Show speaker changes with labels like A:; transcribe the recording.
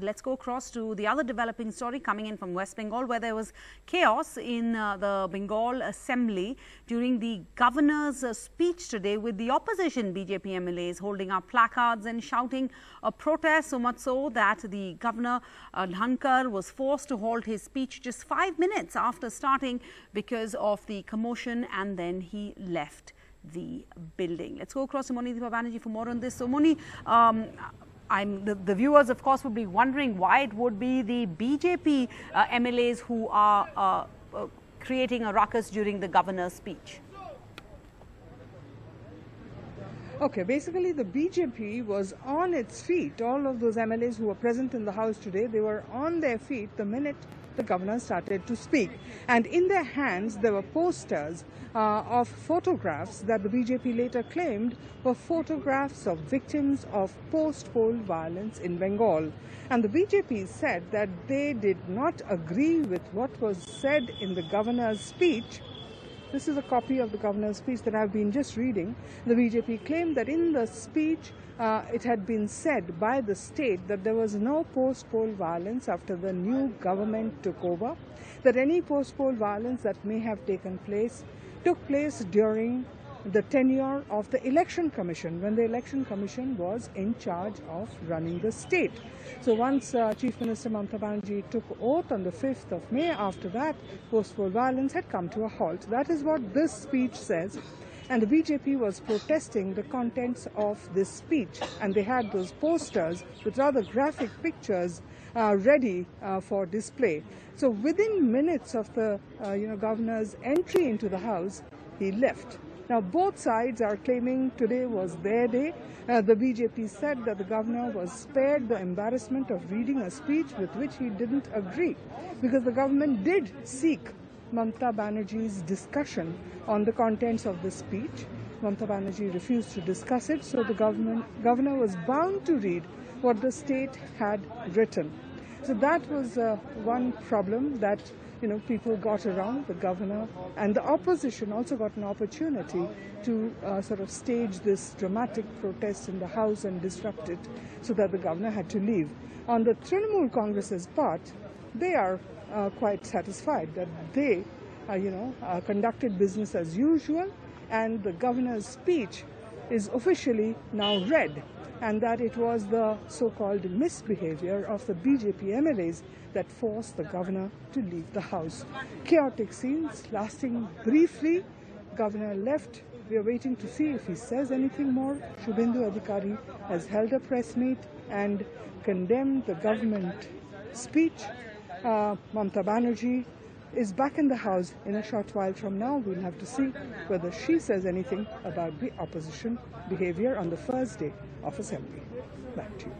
A: let's go across to the other developing story coming in from West Bengal, where there was chaos in the Bengal Assembly during the governor's speech today, with the opposition BJP MLAs holding up placards and shouting a protest, so much so that the governor Dhankar was forced to halt his speech just 5 minutes after starting because of the commotion, and then he left the building. Let's go across to Moni Deepa Banerjee for more on this. So Moni, the viewers of course would be wondering why it would be the BJP MLAs who are creating a ruckus during the governor's speech.
B: Okay, basically the BJP was on its feet. All of those MLAs who were present in the house today, they were on their feet the minute the governor started to speak. And in their hands there were posters of photographs that the BJP later claimed were photographs of victims of post-poll violence in Bengal. And the BJP said that they did not agree with what was said in the governor's speech. This is a copy of the governor's speech that I've been just reading. The BJP claimed that in the speech it had been said by the state that there was no post-poll violence after the new government took over, that any post-poll violence that may have taken place took place during the tenure of the Election Commission, when the Election Commission was in charge of running the state. So once Chief Minister Mamata Banerjee took oath on the 5th of May, after that, post-poll violence had come to a halt. That is what this speech says. And the BJP was protesting the contents of this speech. And they had those posters with rather graphic pictures ready for display. So within minutes of the governor's entry into the house, he left. Now, both sides are claiming today was their day. The BJP said that the governor was spared the embarrassment of reading a speech with which he didn't agree, because the government did seek Mamata Banerjee's discussion on the contents of the speech. Mamata Banerjee refused to discuss it, so the governor was bound to read what the state had written. So that was one problem that people got around. The governor and the opposition also got an opportunity to sort of stage this dramatic protest in the house and disrupt it, so that the governor had to leave. On the Trinamool Congress's part, they are quite satisfied that they conducted business as usual, and the governor's speech is officially now read, and that it was the so-called misbehavior of the BJP MLAs that forced the governor to leave the house. Chaotic scenes lasting briefly. Governor left. We are waiting to see if he says anything more. Shubhendu Adhikari has held a press meet and condemned the government speech. Mamata Banerjee is back in the house in a short while from now. We'll have to see whether she says anything about the opposition behavior on the first day of assembly. Back to you.